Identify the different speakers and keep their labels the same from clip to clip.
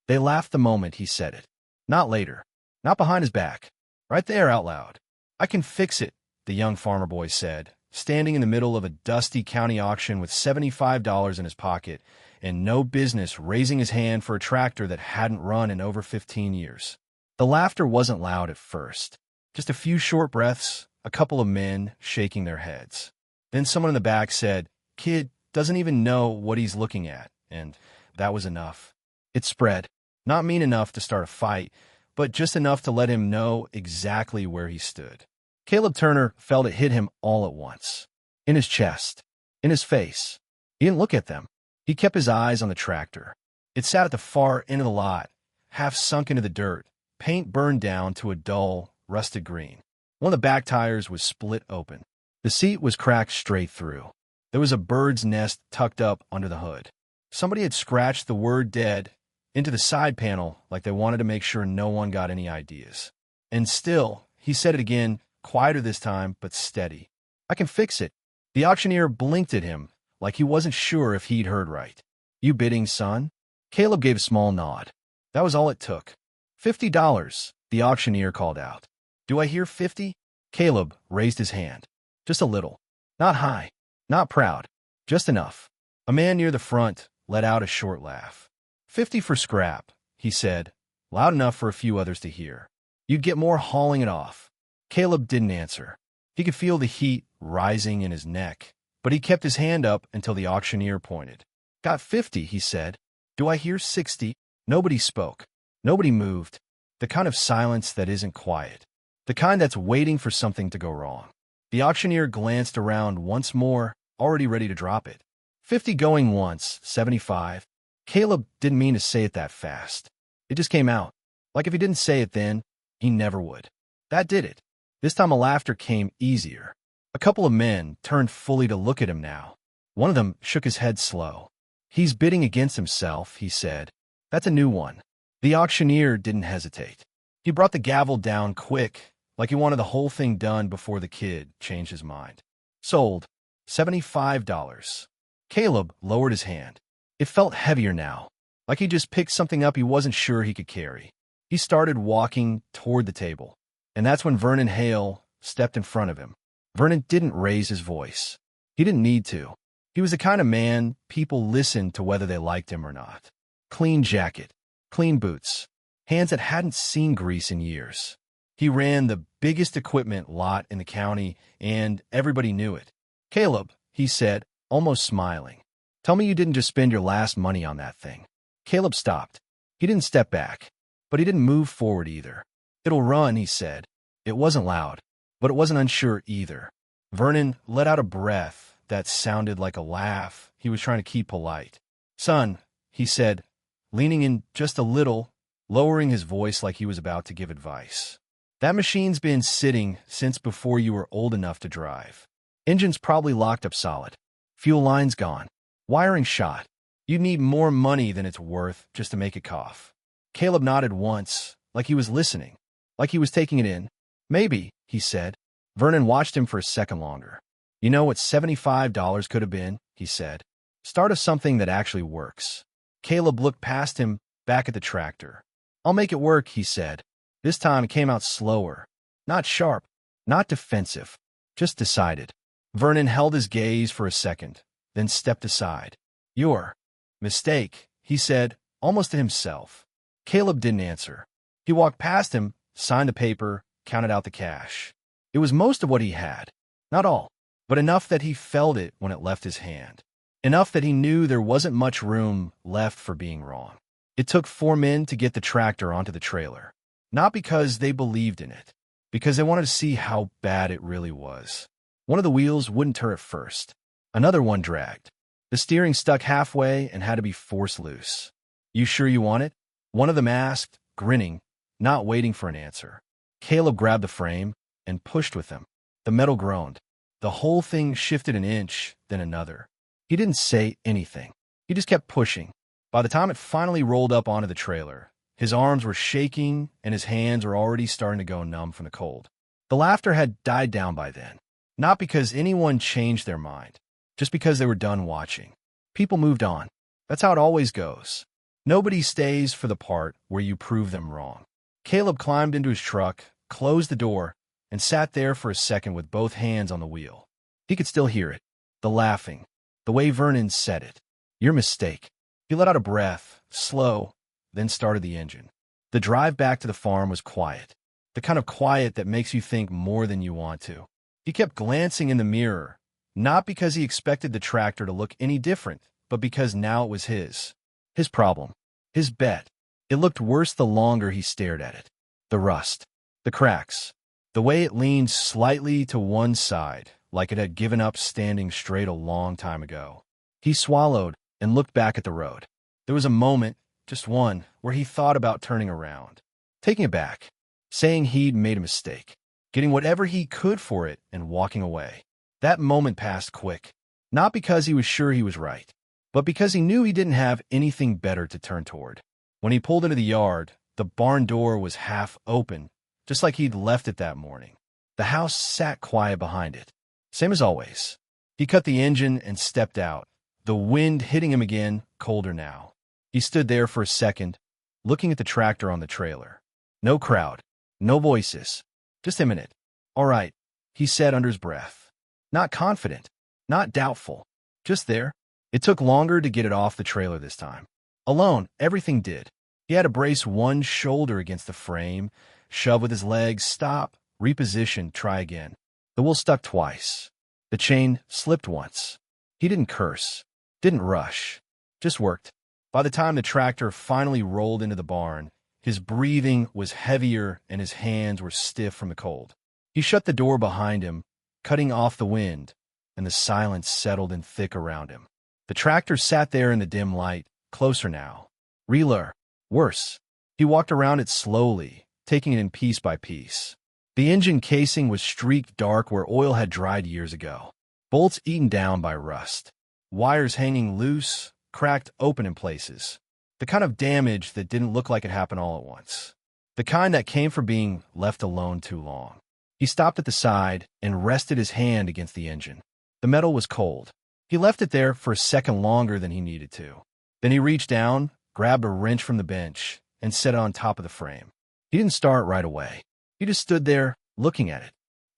Speaker 1: They laughed the moment he said it. Not later. Not behind his back. Right there out loud. I can fix it, the young farmer boy said, standing in the middle of a dusty county auction with $75 in his pocket and no business raising his hand for a tractor that hadn't run in over 15 years. The laughter wasn't loud at first. Just a few short breaths, a couple of men shaking their heads. Then someone in the back said, "Kid doesn't even know what he's looking at," and that was enough. It spread. Not mean enough to start a fight, but just enough to let him know exactly where he stood. Caleb Turner felt it hit him all at once. In his chest. In his face. He didn't look at them. He kept his eyes on the tractor. It sat at the far end of the lot, half sunk into the dirt, paint burned down to a dull, rusted green. One of the back tires was split open. The seat was cracked straight through. There was a bird's nest tucked up under the hood. Somebody had scratched the word "dead" into the side panel like they wanted to make sure no one got any ideas. And still, he said it again, quieter this time, but steady. "I can fix it." The auctioneer blinked at him like he wasn't sure if he'd heard right. "You bidding, son?" Caleb gave a small nod. That was all it took. $50, the auctioneer called out. "Do I hear 50? Caleb raised his hand. Just a little. Not high. Not proud. Just enough. A man near the front let out a short laugh. 50 for scrap, he said, loud enough for a few others to hear. You'd get more hauling it off. Caleb didn't answer. He could feel the heat rising in his neck, but he kept his hand up until the auctioneer pointed. Got 50, he said. Do I hear 60? Nobody spoke. Nobody moved. The kind of silence that isn't quiet. The kind that's waiting for something to go wrong. The auctioneer glanced around once more, already ready to drop it. 50 going once, 75. Caleb didn't mean to say it that fast. It just came out. Like if he didn't say it then, he never would. That did it. This time a laughter came easier. A couple of men turned fully to look at him now. One of them shook his head slow. He's bidding against himself, he said. That's a new one. The auctioneer didn't hesitate. He brought the gavel down quick, like he wanted the whole thing done before the kid changed his mind. Sold. $75. Caleb lowered his hand. It felt heavier now, like he just picked something up he wasn't sure he could carry. He started walking toward the table, and that's when Vernon Hale stepped in front of him. Vernon didn't raise his voice. He didn't need to. He was the kind of man people listened to whether they liked him or not. Clean jacket, clean boots, hands that hadn't seen grease in years. He ran the biggest equipment lot in the county, and everybody knew it. Caleb, he said, almost smiling. Tell me you didn't just spend your last money on that thing. Caleb stopped. He didn't step back, but he didn't move forward either. It'll run, he said. It wasn't loud, but it wasn't unsure either. Vernon let out a breath that sounded like a laugh. He was trying to keep polite. Son, he said, leaning in just a little, lowering his voice like he was about to give advice. That machine's been sitting since before you were old enough to drive. Engine's probably locked up solid. Fuel line's gone. Wiring shot. You'd need more money than it's worth just to make it cough. Caleb nodded once, like he was listening, like he was taking it in. Maybe, he said. Vernon watched him for a second longer. You know what $75 could have been, he said. Start of something that actually works. Caleb looked past him, back at the tractor. I'll make it work, he said. This time it came out slower. Not sharp, not defensive, just decided. Vernon held his gaze for a second, then stepped aside. Your mistake, he said, almost to himself. Caleb didn't answer. He walked past him, signed the paper, counted out the cash. It was most of what he had. Not all, but enough that he felt it when it left his hand. Enough that he knew there wasn't much room left for being wrong. It took 4 men to get the tractor onto the trailer. Not because they believed in it, because they wanted to see how bad it really was. One of the wheels wouldn't turn at first. Another one dragged. The steering stuck halfway and had to be forced loose. You sure you want it? One of them asked, grinning, not waiting for an answer. Caleb grabbed the frame and pushed with him. The metal groaned. The whole thing shifted an inch, then another. He didn't say anything. He just kept pushing. By the time it finally rolled up onto the trailer, his arms were shaking and his hands were already starting to go numb from the cold. The laughter had died down by then. Not because anyone changed their mind, just because they were done watching. People moved on. That's how it always goes. Nobody stays for the part where you prove them wrong. Caleb climbed into his truck, closed the door, and sat there for a second with both hands on the wheel. He could still hear it, the laughing, the way Vernon said it. Your mistake. He let out a breath, slow, then started the engine. The drive back to the farm was quiet, the kind of quiet that makes you think more than you want to. He kept glancing in the mirror, not because he expected the tractor to look any different, but because now it was his. His problem. His bet. It looked worse the longer he stared at it. The rust. The cracks. The way it leaned slightly to one side, like it had given up standing straight a long time ago. He swallowed and looked back at the road. There was a moment, just one, where he thought about turning around, taking it back, saying he'd made a mistake, getting whatever he could for it and walking away. That moment passed quick, not because he was sure he was right, but because he knew he didn't have anything better to turn toward. When he pulled into the yard, the barn door was half open, just like he'd left it that morning. The house sat quiet behind it, same as always. He cut the engine and stepped out, the wind hitting him again, colder now. He stood there for a second, looking at the tractor on the trailer. No crowd, no voices, just him in it. All right, he said under his breath. Not confident, not doubtful, just there. It took longer to get it off the trailer this time. Alone, everything did. He had to brace one shoulder against the frame, shove with his legs, stop, reposition, try again. The wheel stuck twice. The chain slipped once. He didn't curse, didn't rush, just worked. By the time the tractor finally rolled into the barn, his breathing was heavier and his hands were stiff from the cold. He shut the door behind him, cutting off the wind, and the silence settled in thick around him. The tractor sat there in the dim light, closer now. Realer. Worse. He walked around it slowly, taking it in piece by piece. The engine casing was streaked dark where oil had dried years ago. Bolts eaten down by rust. Wires hanging loose, cracked open in places. The kind of damage that didn't look like it happened all at once. The kind that came from being left alone too long. He stopped at the side and rested his hand against the engine. The metal was cold. He left it there for a second longer than he needed to. Then he reached down, grabbed a wrench from the bench, and set it on top of the frame. He didn't start right away. He just stood there, looking at it.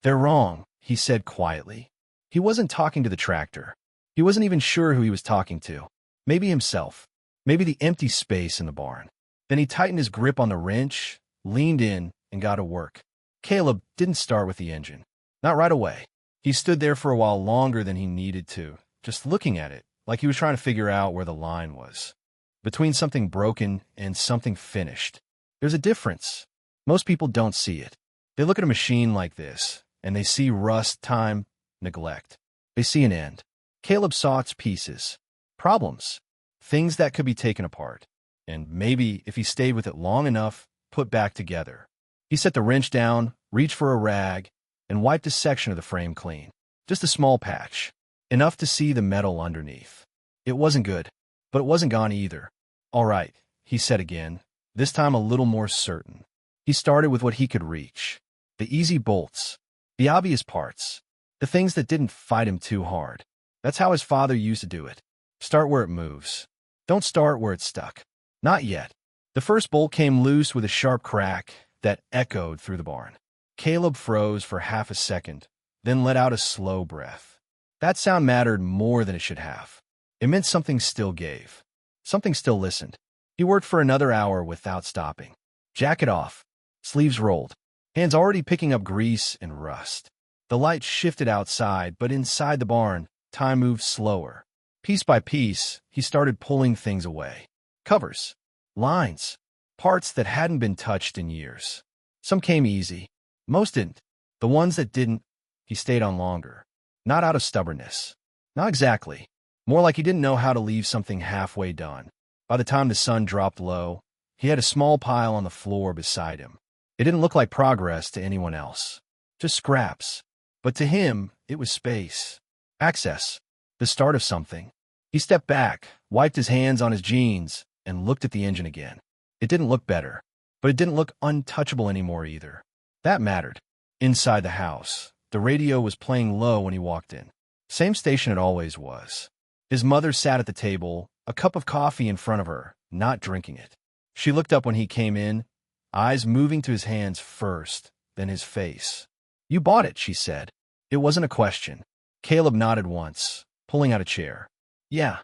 Speaker 1: They're wrong, he said quietly. He wasn't talking to the tractor. He wasn't even sure who he was talking to. Maybe himself. Maybe the empty space in the barn. Then he tightened his grip on the wrench, leaned in, and got to work. Caleb didn't start with the engine. Not right away. He stood there for a while longer than he needed to, just looking at it, like he was trying to figure out where the line was. Between something broken and something finished. There's a difference. Most people don't see it. They look at a machine like this, and they see rust, time, neglect. They see an end. Caleb saw its pieces. Problems. Things that could be taken apart. And maybe, if he stayed with it long enough, put back together. He set the wrench down, reached for a rag, and wiped a section of the frame clean. Just a small patch. Enough to see the metal underneath. It wasn't good, but it wasn't gone either. All right, he said again, this time a little more certain. He started with what he could reach. The easy bolts. The obvious parts. The things that didn't fight him too hard. That's how his father used to do it. Start where it moves. Don't start where it's stuck. Not yet. The first bolt came loose with a sharp crack that echoed through the barn. Caleb froze for half a second, then let out a slow breath. That sound mattered more than it should have. It meant something still gave. Something still listened. He worked for another hour without stopping. Jacket off. Sleeves rolled. Hands already picking up grease and rust. The light shifted outside, but inside the barn, time moved slower. Piece by piece, he started pulling things away. Covers. Lines. Parts that hadn't been touched in years. Some came easy. Most didn't. The ones that didn't, he stayed on longer. Not out of stubbornness. Not exactly. More like he didn't know how to leave something halfway done. By the time the sun dropped low, he had a small pile on the floor beside him. It didn't look like progress to anyone else. Just scraps. But to him, it was space. Access. The start of something. He stepped back, wiped his hands on his jeans, and looked at the engine again. It didn't look better, but it didn't look untouchable anymore either. That mattered. Inside the house, the radio was playing low when he walked in. Same station it always was. His mother sat at the table, a cup of coffee in front of her, not drinking it. She looked up when he came in, eyes moving to his hands first, then his face. "You bought it," she said. It wasn't a question. Caleb nodded once, pulling out a chair. "Yeah."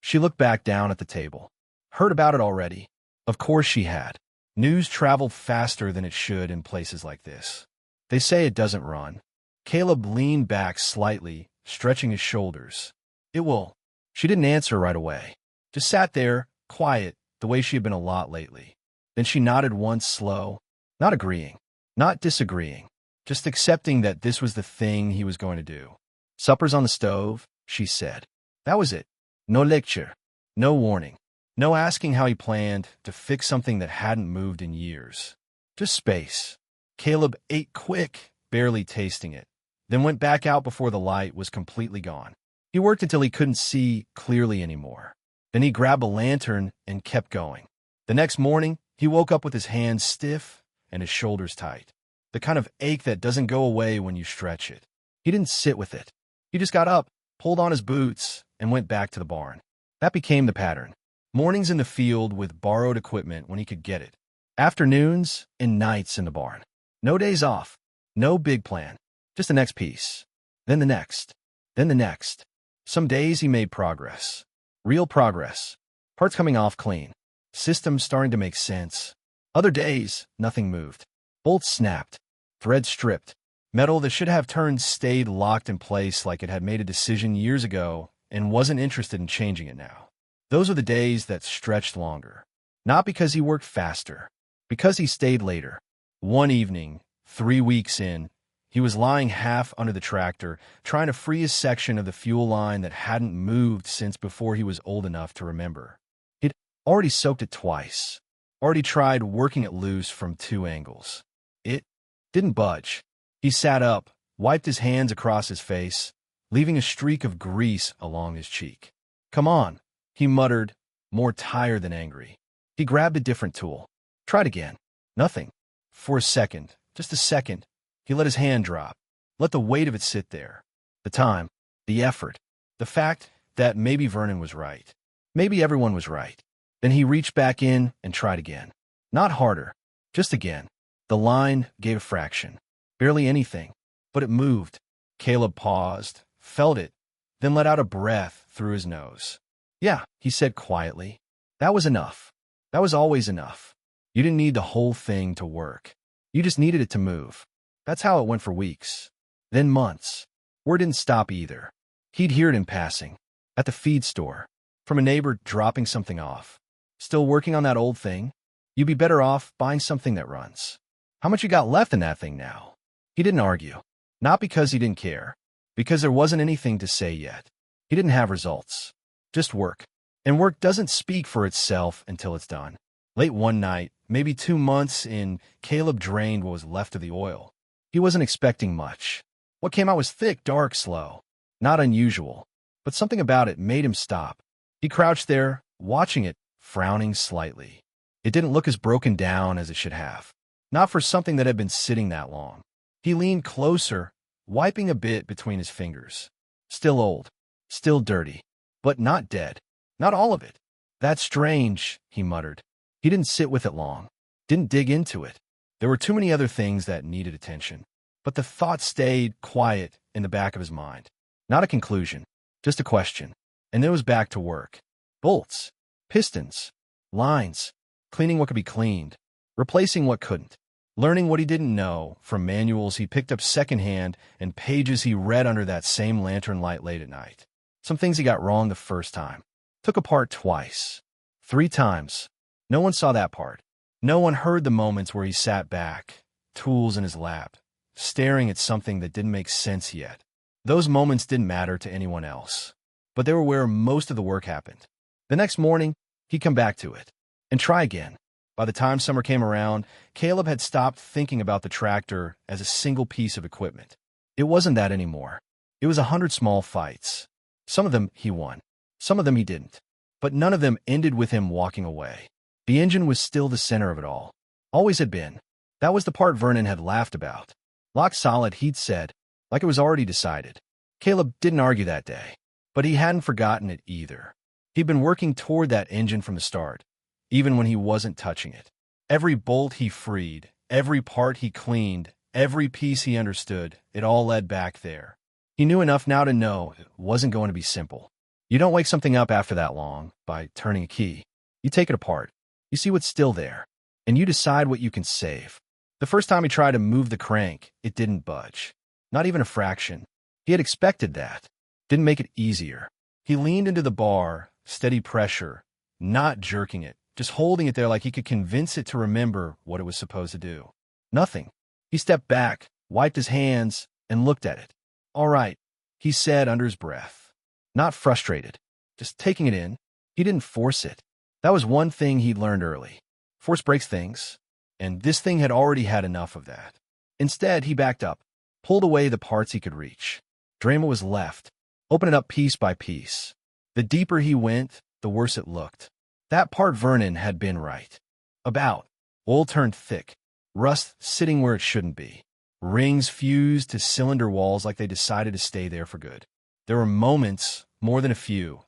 Speaker 1: She looked back down at the table. Heard about it already. Of course she had. News traveled faster than it should in places like this. They say it doesn't run. Caleb leaned back slightly, stretching his shoulders. "It will." She didn't answer right away. Just sat there, quiet, the way she had been a lot lately. Then she nodded once, slow, not agreeing, not disagreeing, just accepting that this was the thing he was going to do. "Supper's on the stove," she said. That was it. No lecture, no warning, no asking how he planned to fix something that hadn't moved in years. Just space. Caleb ate quick, barely tasting it, then went back out before the light was completely gone. He worked until he couldn't see clearly anymore. Then he grabbed a lantern and kept going. The next morning, he woke up with his hands stiff and his shoulders tight. The kind of ache that doesn't go away when you stretch it. He didn't sit with it. He just got up, pulled on his boots, and went back to the barn. That became the pattern. Mornings in the field with borrowed equipment when he could get it. Afternoons and nights in the barn. No days off. No big plan. Just the next piece. Then the next. Then the next. Some days he made progress. Real progress. Parts coming off clean. Systems starting to make sense. Other days, nothing moved. Bolts snapped. Threads stripped. Metal that should have turned stayed locked in place like it had made a decision years ago and wasn't interested in changing it now. Those were the days that stretched longer. Not because he worked faster. Because he stayed later. One evening, 3 weeks in, he was lying half under the tractor, trying to free a section of the fuel line that hadn't moved since before he was old enough to remember. He'd already soaked it twice. Already tried working it loose from 2 angles. It didn't budge. He sat up, wiped his hands across his face, leaving a streak of grease along his cheek. "Come on," he muttered, more tired than angry. He grabbed a different tool. Tried again. Nothing. For a second, just a second, he let his hand drop, let the weight of it sit there. The time, the effort, the fact that maybe Vernon was right. Maybe everyone was right. Then he reached back in and tried again. Not harder, just again. The line gave a fraction. Barely anything, but it moved. Caleb paused, felt it, then let out a breath through his nose. "Yeah," he said quietly. "That was enough. That was always enough. You didn't need the whole thing to work. You just needed it to move." That's how it went for weeks. Then months. Word didn't stop either. He'd hear it in passing. At the feed store. From a neighbor dropping something off. "Still working on that old thing? You'd be better off buying something that runs. How much you got left in that thing now?" He didn't argue. Not because he didn't care. Because there wasn't anything to say yet. He didn't have results. Just work. And work doesn't speak for itself until it's done. Late one night, maybe 2 months in, Caleb drained what was left of the oil. He wasn't expecting much. What came out was thick, dark, slow. Not unusual. But something about it made him stop. He crouched there, watching it, frowning slightly. It didn't look as broken down as it should have. Not for something that had been sitting that long. He leaned closer, wiping a bit between his fingers. Still old. Still dirty. But not dead. Not all of it. "That's strange," he muttered. He didn't sit with it long. Didn't dig into it. There were too many other things that needed attention. But the thought stayed quiet in the back of his mind. Not a conclusion. Just a question. And then it was back to work. Bolts. Pistons. Lines. Cleaning what could be cleaned. Replacing what couldn't. Learning what he didn't know from manuals he picked up secondhand and pages he read under that same lantern light late at night. Some things he got wrong the first time. Took apart twice. 3 times. No one saw that part. No one heard the moments where he sat back, tools in his lap, staring at something that didn't make sense yet. Those moments didn't matter to anyone else. But they were where most of the work happened. The next morning, he'd come back to it. And try again. By the time summer came around, Caleb had stopped thinking about the tractor as a single piece of equipment. It wasn't that anymore. It was 100 small fights. Some of them he won. Some of them he didn't. But none of them ended with him walking away. The engine was still the center of it all. Always had been. That was the part Vernon had laughed about. Locked solid, he'd said, like it was already decided. Caleb didn't argue that day. But he hadn't forgotten it either. He'd been working toward that engine from the start. even when he wasn't touching it. Every bolt he freed, every part he cleaned, every piece he understood, it all led back there. He knew enough now to know it wasn't going to be simple. You don't wake something up after that long by turning a key. You take it apart. You see what's still there, and you decide what you can save. The first time he tried to move the crank, it didn't budge. Not even a fraction. He had expected that. Didn't make it easier. He leaned into the bar, steady pressure, not jerking it, just holding it there like he could convince it to remember what it was supposed to do. Nothing. He stepped back, wiped his hands, and looked at it. All right, he said under his breath. Not frustrated, just taking it in. He didn't force it. That was one thing he'd learned early. Force breaks things, and this thing had already had enough of that. Instead, he backed up, pulled away the parts he could reach. Drain what was left, open it up piece by piece. The deeper he went, the worse it looked. That part Vernon had been right about. Oil turned thick, rust sitting where it shouldn't be. Rings fused to cylinder walls like they decided to stay there for good. There were moments, more than a few,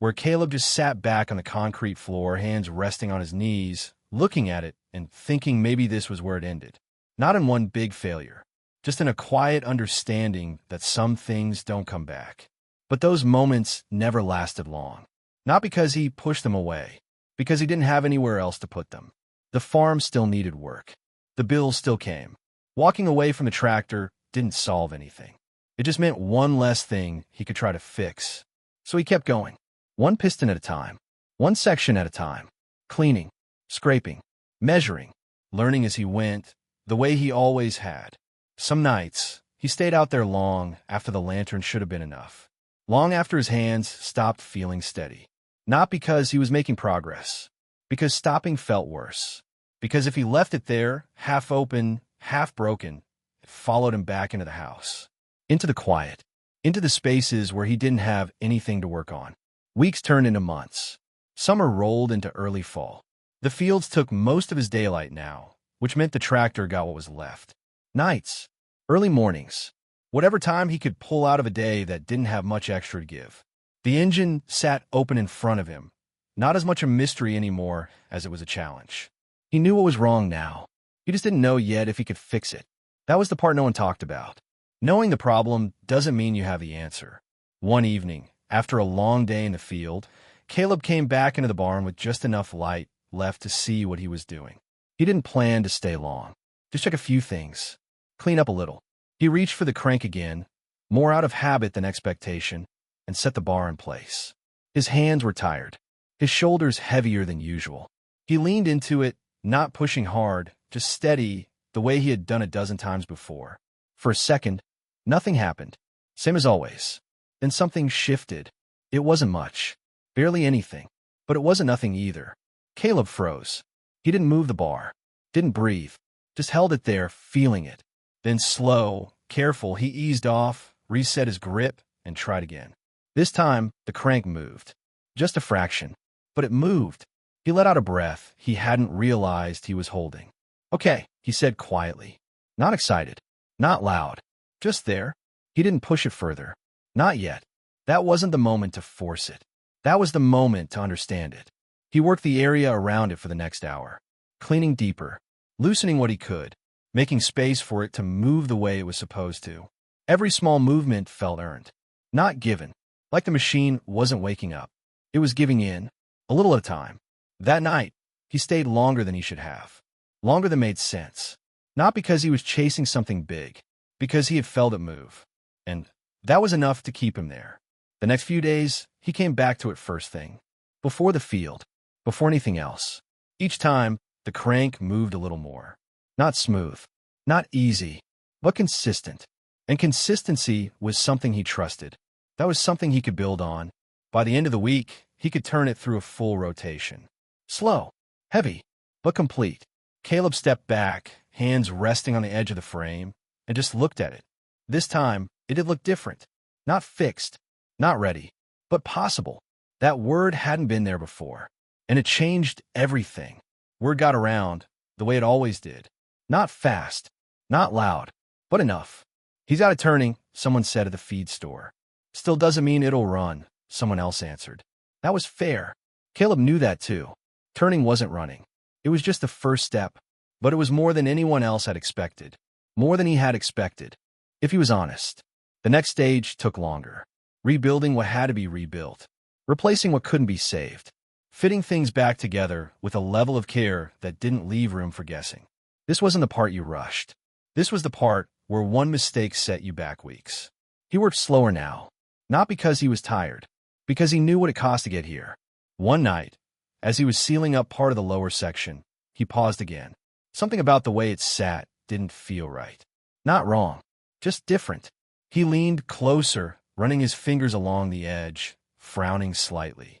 Speaker 1: where Caleb just sat back on the concrete floor, hands resting on his knees, looking at it and thinking maybe this was where it ended. Not in one big failure, just in a quiet understanding that some things don't come back. But those moments never lasted long. Not because he pushed them away, because he didn't have anywhere else to put them. The farm still needed work. The bills still came. Walking away from the tractor didn't solve anything. It just meant one less thing he could try to fix. So he kept going, one piston at a time, one section at a time, cleaning, scraping, measuring, learning as he went, the way he always had. Some nights, he stayed out there long after the lantern should have been enough. Long after his hands stopped feeling steady. Not because he was making progress, because stopping felt worse. Because if he left it there, half open, half broken, it followed him back into the house. Into the quiet. Into the spaces where he didn't have anything to work on. Weeks turned into months. Summer rolled into early fall. The fields took most of his daylight now, which meant the tractor got what was left. Nights. Early mornings. Whatever time he could pull out of a day that didn't have much extra to give. The engine sat open in front of him. Not as much a mystery anymore as it was a challenge. He knew what was wrong now. He just didn't know yet if he could fix it. That was the part no one talked about. Knowing the problem doesn't mean you have the answer. One evening, after a long day in the field, Caleb came back into the barn with just enough light left to see what he was doing. He didn't plan to stay long. Just check a few things. Clean up a little. He reached for the crank again, more out of habit than expectation, and set the bar in place. His hands were tired, his shoulders heavier than usual. He leaned into it, not pushing hard, just steady, the way he had done a dozen times before. For a second, nothing happened. Same as always. Then something shifted. It wasn't much. Barely anything. But it wasn't nothing either. Caleb froze. He didn't move the bar. Didn't breathe. Just held it there, feeling it. Then slow, careful, he eased off, reset his grip, and tried again. This time, the crank moved. Just a fraction. But it moved. He let out a breath he hadn't realized he was holding. Okay, he said quietly. Not excited. Not loud. Just there. He didn't push it further. Not yet. That wasn't the moment to force it. That was the moment to understand it. He worked the area around it for the next hour. Cleaning deeper. Loosening what he could. Making space for it to move the way it was supposed to. Every small movement felt earned. Not given. Like the machine wasn't waking up. It was giving in. A little at a time. That night, he stayed longer than he should have. Longer than made sense. Not because he was chasing something big. Because he had felt it move. And that was enough to keep him there. The next few days, he came back to it first thing. Before the field. Before anything else. Each time, the crank moved a little more. Not smooth. Not easy. But consistent. And consistency was something he trusted. That was something he could build on. By the end of the week, he could turn it through a full rotation. Slow. Heavy. But complete. Caleb stepped back, hands resting on the edge of the frame, and just looked at it. This time, it had looked different. Not fixed. Not ready. But possible. That word hadn't been there before. And it changed everything. Word got around, the way it always did. Not fast. Not loud. But enough. He's got it turning, someone said at the feed store. Still doesn't mean it'll run, someone else answered. That was fair. Caleb knew that too. Turning wasn't running. It was just the first step, but it was more than anyone else had expected. More than he had expected, if he was honest. The next stage took longer. Rebuilding what had to be rebuilt. Replacing what couldn't be saved. Fitting things back together with a level of care that didn't leave room for guessing. This wasn't the part you rushed. This was the part where one mistake set you back weeks. He worked slower now, not because he was tired, because he knew what it cost to get here. One night, as he was sealing up part of the lower section, he paused again. Something about the way it sat didn't feel right. Not wrong, just different. He leaned closer, running his fingers along the edge, frowning slightly.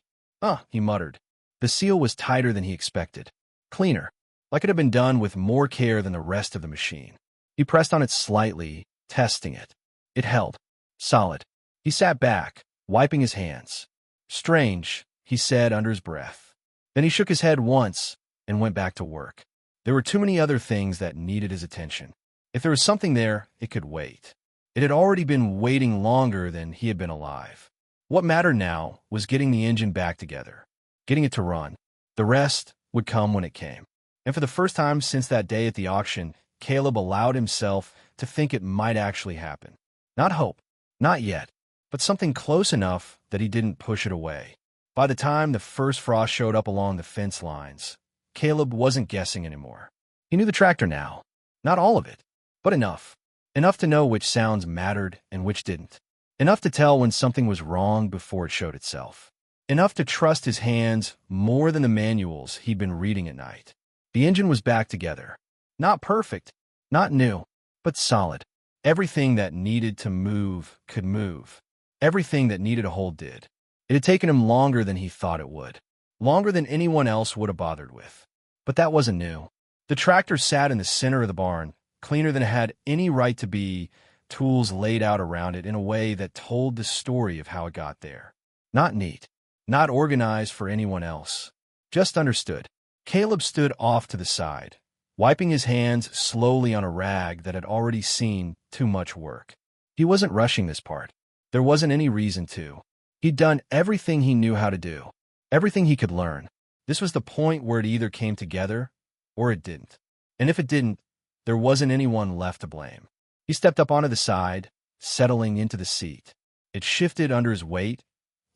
Speaker 1: He muttered. The seal was tighter than he expected. Cleaner, like it had been done with more care than the rest of the machine. He pressed on it slightly, testing it. It held. Solid. He sat back, wiping his hands. Strange, he said under his breath. Then he shook his head once and went back to work. There were too many other things that needed his attention. If there was something there, it could wait. It had already been waiting longer than he had been alive. What mattered now was getting the engine back together, getting it to run. The rest would come when it came. And for the first time since that day at the auction, Caleb allowed himself to think it might actually happen. Not hope, not yet, but something close enough that he didn't push it away. By the time the first frost showed up along the fence lines, Caleb wasn't guessing anymore. He knew the tractor now. Not all of it, but enough. Enough to know which sounds mattered and which didn't. Enough to tell when something was wrong before it showed itself. Enough to trust his hands more than the manuals he'd been reading at night. The engine was back together. Not perfect, not new, but solid. Everything that needed to move could move. Everything that needed a hold did. It had taken him longer than he thought it would. Longer than anyone else would have bothered with. But that wasn't new. The tractor sat in the center of the barn, cleaner than it had any right to be, tools laid out around it in a way that told the story of how it got there. Not neat. Not organized for anyone else. Just understood. Caleb stood off to the side, wiping his hands slowly on a rag that had already seen too much work. He wasn't rushing this part. There wasn't any reason to. He'd done everything he knew how to do, everything he could learn. This was the point where it either came together or it didn't. And if it didn't, there wasn't anyone left to blame. He stepped up onto the side, settling into the seat. It shifted under his weight,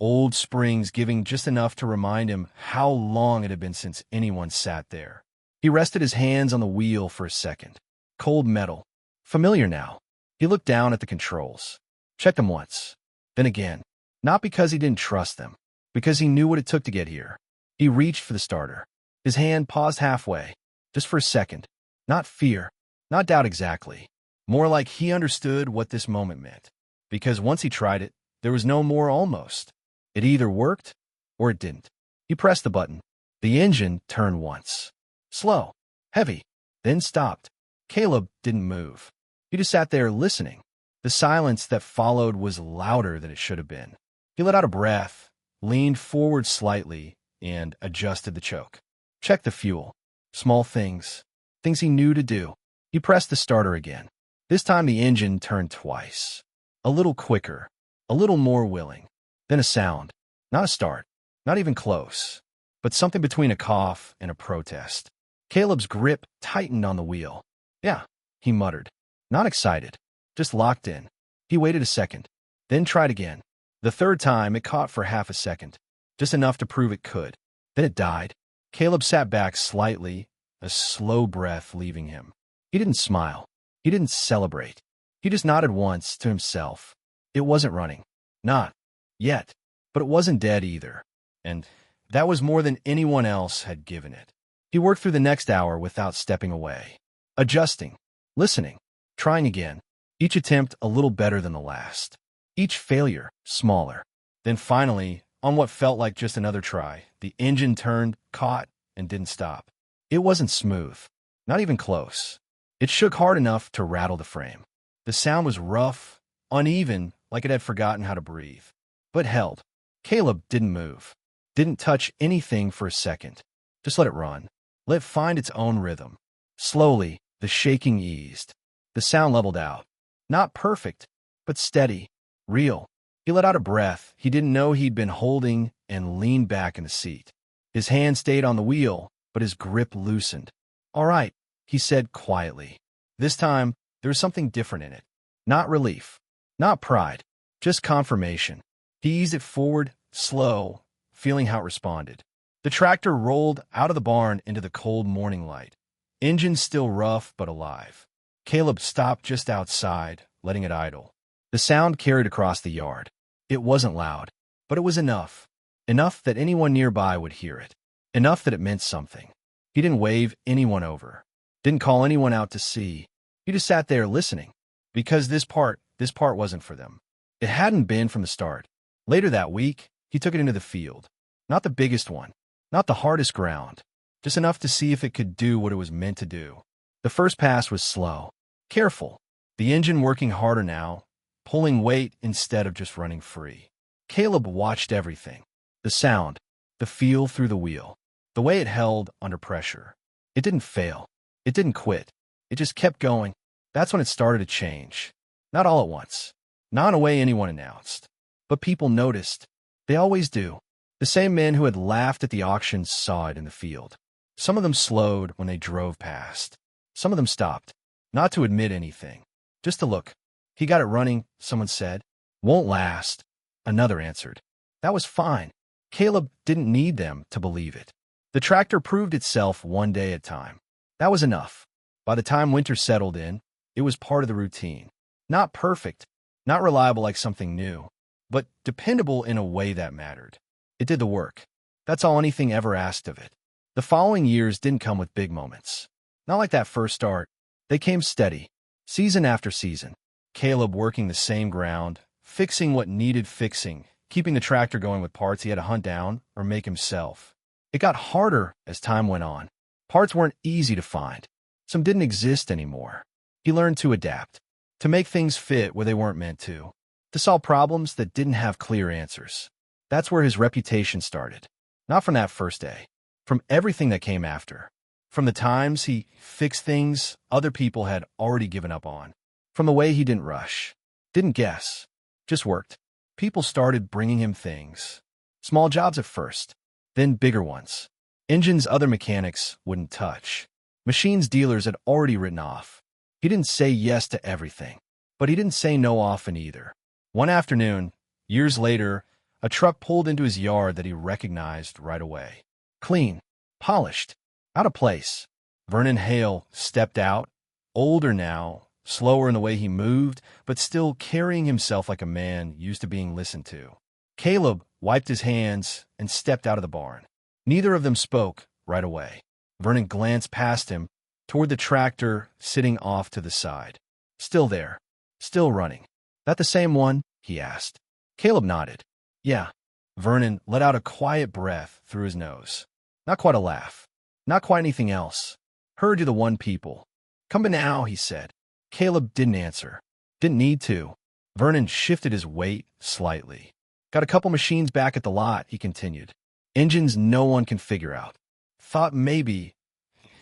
Speaker 1: old springs giving just enough to remind him how long it had been since anyone sat there. He rested his hands on the wheel for a second. Cold metal. Familiar now. He looked down at the controls. Checked them once. Then again. Not because he didn't trust them. Because he knew what it took to get here. He reached for the starter. His hand paused halfway. Just for a second. Not fear. Not doubt exactly. More like he understood what this moment meant. Because once he tried it, there was no more almost. It either worked or it didn't. He pressed the button. The engine turned once. Slow. Heavy. Then stopped. Caleb didn't move. He just sat there listening. The silence that followed was louder than it should have been. He let out a breath, leaned forward slightly, and adjusted the choke. Checked the fuel. Small things. Things he knew to do. He pressed the starter again. This time the engine turned twice. A little quicker. A little more willing. Then a sound. Not a start. Not even close. But something between a cough and a protest. Caleb's grip tightened on the wheel. Yeah, he muttered. Not excited. Just locked in. He waited a second. Then tried again. The third time, it caught for half a second. Just enough to prove it could. Then it died. Caleb sat back slightly, a slow breath leaving him. He didn't smile. He didn't celebrate. He just nodded once to himself. It wasn't running. Not yet. But it wasn't dead either. And that was more than anyone else had given it. He worked through the next hour without stepping away. Adjusting. Listening. Trying again. Each attempt a little better than the last. Each failure smaller. Then finally, on what felt like just another try, the engine turned, caught, and didn't stop. It wasn't smooth. Not even close. It shook hard enough to rattle the frame. The sound was rough, uneven, like it had forgotten how to breathe. But held. Caleb didn't move. Didn't touch anything for a second. Just let it run. Let it find its own rhythm. Slowly, the shaking eased. The sound leveled out. Not perfect, but steady. Real. He let out a breath he didn't know he'd been holding and leaned back in the seat. His hand stayed on the wheel, but his grip loosened. "All right," he said quietly. This time, there was something different in it. Not relief, not pride, just confirmation. He eased it forward, slow, feeling how it responded. The tractor rolled out of the barn into the cold morning light. Engine still rough but alive. Caleb stopped just outside, letting it idle. The sound carried across the yard. It wasn't loud, but it was enough. Enough that anyone nearby would hear it. Enough that it meant something. He didn't wave anyone over. Didn't call anyone out to see. He just sat there listening. Because this part wasn't for them. It hadn't been from the start. Later that week, he took it into the field. Not the biggest one. Not the hardest ground. Just enough to see if it could do what it was meant to do. The first pass was slow. Careful. The engine working harder now, pulling weight instead of just running free. Caleb watched everything. The sound, the feel through the wheel, the way it held under pressure. It didn't fail. It didn't quit. It just kept going. That's when it started to change. Not all at once. Not in a way anyone announced. But people noticed. They always do. The same men who had laughed at the auction saw it in the field. Some of them slowed when they drove past. Some of them stopped. Not to admit anything. Just to look. "He got it running," someone said. "Won't last," another answered. That was fine. Caleb didn't need them to believe it. The tractor proved itself one day at a time. That was enough. By the time winter settled in, it was part of the routine. Not perfect, not reliable like something new, but dependable in a way that mattered. It did the work. That's all anything ever asked of it. The following years didn't come with big moments. Not like that first start. They came steady, season after season. Caleb working the same ground, fixing what needed fixing, keeping the tractor going with parts he had to hunt down or make himself. It got harder as time went on. Parts weren't easy to find. Some didn't exist anymore. He learned to adapt, to make things fit where they weren't meant to solve problems that didn't have clear answers. That's where his reputation started. Not from that first day. From everything that came after. From the times he fixed things other people had already given up on. From the way he didn't rush. Didn't guess. Just worked. People started bringing him things. Small jobs at first. Then bigger ones. Engines other mechanics wouldn't touch. Machines dealers had already written off. He didn't say yes to everything. But he didn't say no often either. One afternoon, years later, a truck pulled into his yard that he recognized right away. Clean. Polished. Out of place. Vernon Hale stepped out, older now, slower in the way he moved, but still carrying himself like a man used to being listened to. Caleb wiped his hands and stepped out of the barn. Neither of them spoke right away. Vernon glanced past him, toward the tractor sitting off to the side. Still there. Still running. "That the same one?" he asked. Caleb nodded. "Yeah." Vernon let out a quiet breath through his nose. Not quite a laugh. Not quite anything else. "Heard you the one people." "Come now," he said. Caleb didn't answer. Didn't need to. Vernon shifted his weight slightly. "Got a couple machines back at the lot," he continued. "Engines no one can figure out." Thought maybe.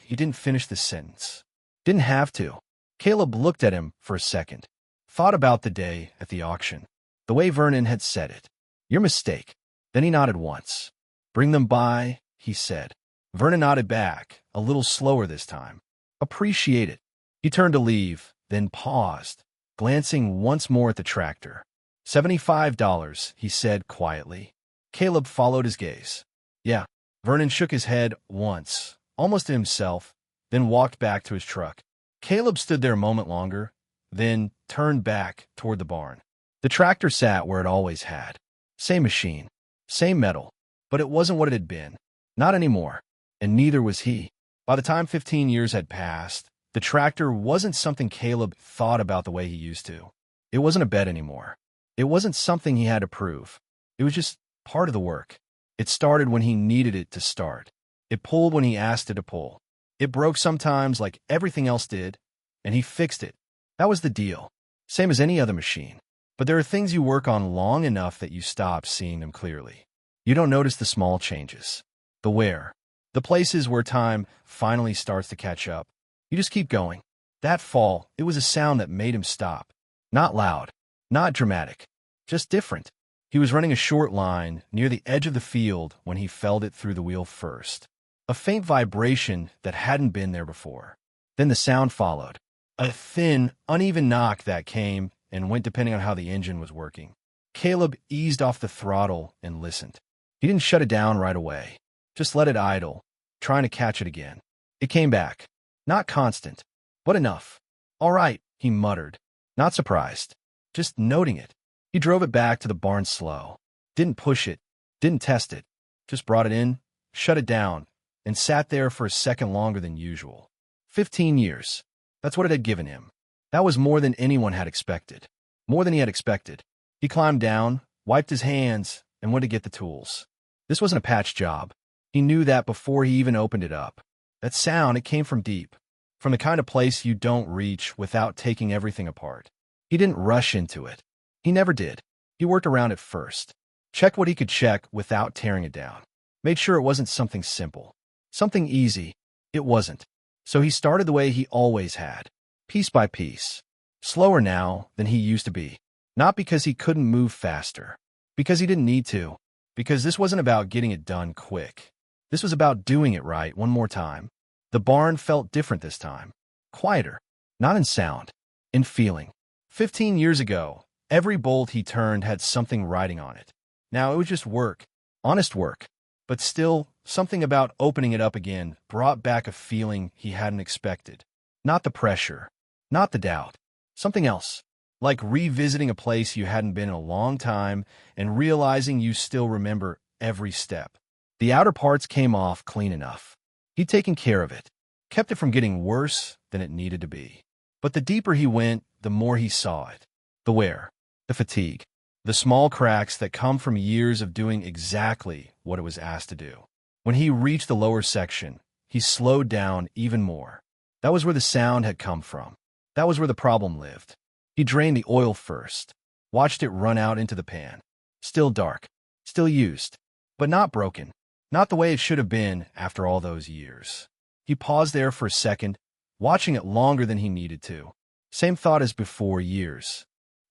Speaker 1: He didn't finish the sentence. Didn't have to. Caleb looked at him for a second. Thought about the day at the auction. The way Vernon had said it. "Your mistake." Then he nodded once. "Bring them by," he said. Vernon nodded back, a little slower this time. "Appreciate it." He turned to leave, then paused, glancing once more at the tractor. $75, he said quietly. Caleb followed his gaze. "Yeah." Vernon shook his head once, almost to himself, then walked back to his truck. Caleb stood there a moment longer, then turned back toward the barn. The tractor sat where it always had. Same machine, same metal, but it wasn't what it had been. Not anymore, and neither was he. By the time 15 years had passed, the tractor wasn't something Caleb thought about the way he used to. It wasn't a bet anymore. It wasn't something he had to prove. It was just part of the work. It started when he needed it to start. It pulled when he asked it to pull. It broke sometimes like everything else did, and he fixed it. That was the deal. Same as any other machine. But there are things you work on long enough that you stop seeing them clearly. You don't notice the small changes. The where. The places where time finally starts to catch up. You just keep going. That fall, it was a sound that made him stop. Not loud. Not dramatic. Just different. He He was running a short line near the edge of the field when he felt it through the wheel first. A faint vibration that hadn't been there before. Then the sound followed. A thin, uneven knock that came and went depending on how the engine was working. Caleb eased off the throttle and listened. He didn't shut it down right away. Just let it idle, trying to catch it again. It came back. Not constant, but enough. All right, he muttered. Not surprised. Just noting it. He drove it back to the barn slow. Didn't push it. Didn't test it. Just brought it in, shut it down, and sat there for a second longer than usual. 15 years. That's what it had given him. That was more than anyone had expected. More than he had expected. He climbed down, wiped his hands, and went to get the tools. This wasn't a patch job. He knew that before he even opened it up. That sound, it came from deep. From the kind of place you don't reach without taking everything apart. He didn't rush into it. He never did. He worked around it first. Checked what he could check without tearing it down. Made sure it wasn't something simple. Something easy. It wasn't. So he started the way he always had. Piece by piece. Slower now than he used to be. Not because he couldn't move faster. Because he didn't need to. Because this wasn't about getting it done quick. This was about doing it right one more time. The barn felt different this time. Quieter. Not in sound. In feeling. 15 years ago, every bolt he turned had something writing on it. Now it was just work. Honest work. But still, something about opening it up again brought back a feeling he hadn't expected. Not the pressure. Not the doubt. Something else. Like revisiting a place you hadn't been in a long time and realizing you still remember every step. The outer parts came off clean enough. He'd taken care of it. Kept it from getting worse than it needed to be. But the deeper he went, the more he saw it. The wear. The fatigue. The small cracks that come from years of doing exactly what it was asked to do. When he reached the lower section, he slowed down even more. That was where the sound had come from. That was where the problem lived. He drained the oil first. Watched it run out into the pan. Still dark. Still used. But not broken. Not the way it should have been after all those years. He paused there for a second, watching it longer than he needed to. Same thought as before, years.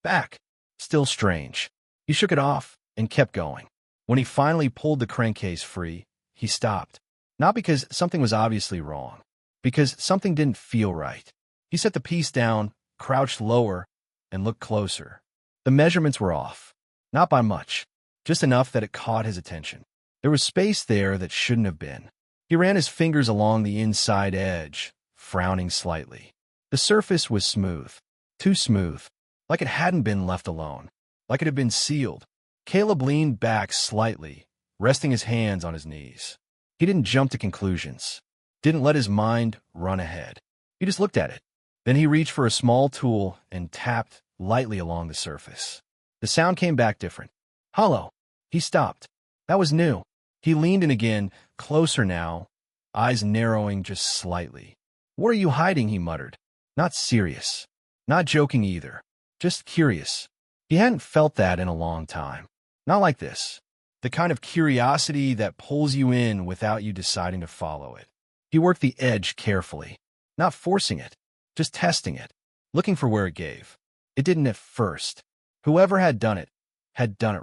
Speaker 1: Back. Still strange. He shook it off and kept going. When he finally pulled the crankcase free, he stopped. Not because something was obviously wrong. Because something didn't feel right. He set the piece down, crouched lower, and looked closer. The measurements were off. Not by much. Just enough that it caught his attention. There was space there that shouldn't have been. He ran his fingers along the inside edge, frowning slightly. The surface was smooth. Too smooth. Like it hadn't been left alone. Like it had been sealed. Caleb leaned back slightly, resting his hands on his knees. He didn't jump to conclusions. Didn't let his mind run ahead. He just looked at it. Then he reached for a small tool and tapped lightly along the surface. The sound came back different. Hollow. He stopped. That was new. He leaned in again, closer now, eyes narrowing just slightly. What are you hiding? He muttered. Not serious. Not joking either. Just curious. He hadn't felt that in a long time. Not like this. The kind of curiosity that pulls you in without you deciding to follow it. He worked the edge carefully. Not forcing it. Just testing it. Looking for where it gave. It didn't at first. Whoever had done it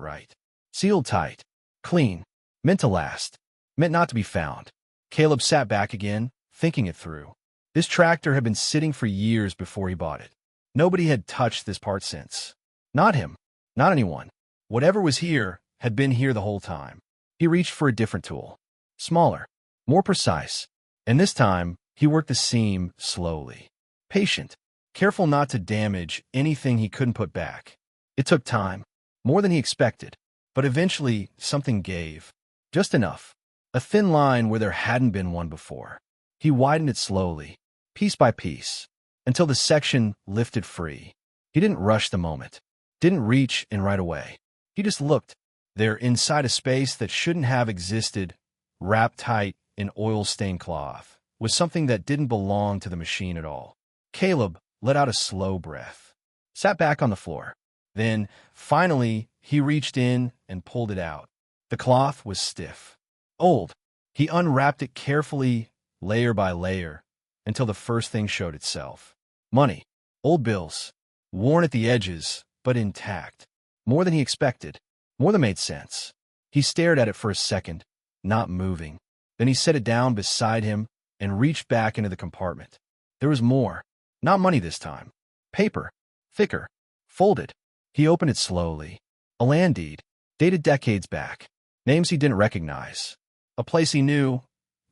Speaker 1: right. Sealed tight. Clean. Meant to last. Meant not to be found. Caleb sat back again, thinking it through. This tractor had been sitting for years before he bought it. Nobody had touched this part since. Not him. Not anyone. Whatever was here had been here the whole time. He reached for a different tool. Smaller. More precise. And this time, he worked the seam slowly. Patient. Careful not to damage anything he couldn't put back. It took time. More than he expected. But eventually, something gave. Just enough. A thin line where there hadn't been one before. He widened it slowly, piece by piece, until the section lifted free. He didn't rush the moment. Didn't reach in right away. He just looked. There, inside a space that shouldn't have existed, wrapped tight in oil-stained cloth, was something that didn't belong to the machine at all. Caleb let out a slow breath. Sat back on the floor. Then, finally, he reached in and pulled it out. The cloth was stiff. Old. He unwrapped it carefully, layer by layer, until the first thing showed itself. Money. Old bills. Worn at the edges, but intact. More than he expected. More than made sense. He stared at it for a second, not moving. Then he set it down beside him and reached back into the compartment. There was more. Not money this time. Paper. Thicker. Folded. He opened it slowly. A land deed. Dated decades back. Names he didn't recognize. A place he knew,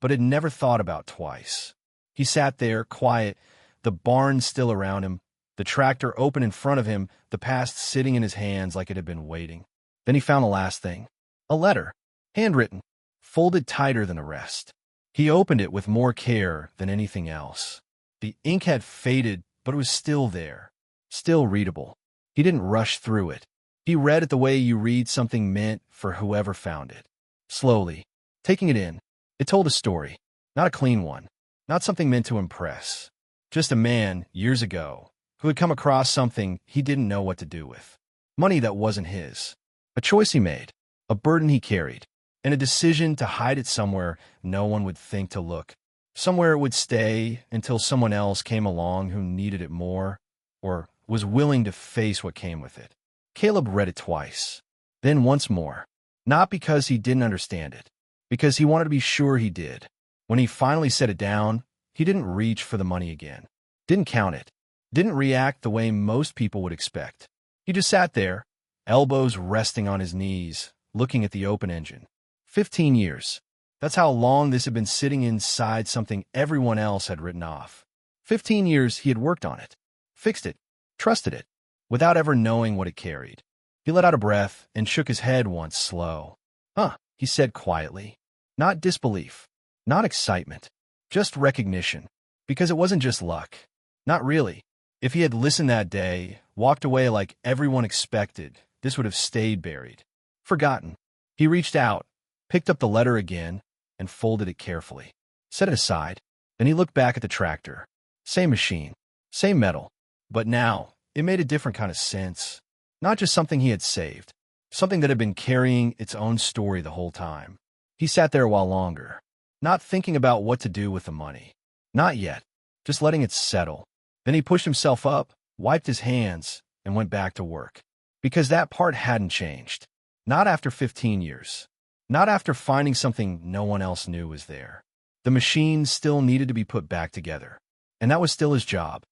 Speaker 1: but had never thought about twice. He sat there, quiet, the barn still around him, the tractor open in front of him, the past sitting in his hands like it had been waiting. Then he found the last thing. A letter. Handwritten. Folded tighter than the rest. He opened it with more care than anything else. The ink had faded, but it was still there. Still readable. He didn't rush through it. He read it the way you read something meant for whoever found it. Slowly. Taking it in. It told a story. Not a clean one. Not something meant to impress. Just a man, years ago, who had come across something he didn't know what to do with. Money that wasn't his. A choice he made. A burden he carried. And a decision to hide it somewhere no one would think to look. Somewhere it would stay until someone else came along who needed it more, or was willing to face what came with it. Caleb read it twice. Then once more. Not because he didn't understand it. Because he wanted to be sure he did. When he finally set it down, he didn't reach for the money again. Didn't count it. Didn't react the way most people would expect. He just sat there, elbows resting on his knees, looking at the open engine. 15 years. That's how long this had been sitting inside something everyone else had written off. 15 years he had worked on it. Fixed it. Trusted it. Without ever knowing what it carried. He let out a breath and shook his head once slow. Huh, he said quietly. Not disbelief. Not excitement. Just recognition. Because it wasn't just luck. Not really. If he had listened that day, walked away like everyone expected, this would have stayed buried. Forgotten. He reached out, picked up the letter again, and folded it carefully. Set it aside. Then he looked back at the tractor. Same machine. Same metal. But now, it made a different kind of sense. Not just something he had saved. Something that had been carrying its own story the whole time. He sat there a while longer. Not thinking about what to do with the money. Not yet. Just letting it settle. Then he pushed himself up, wiped his hands, and went back to work. Because that part hadn't changed. Not after 15 years. Not after finding something no one else knew was there. The machine still needed to be put back together. And that was still his job.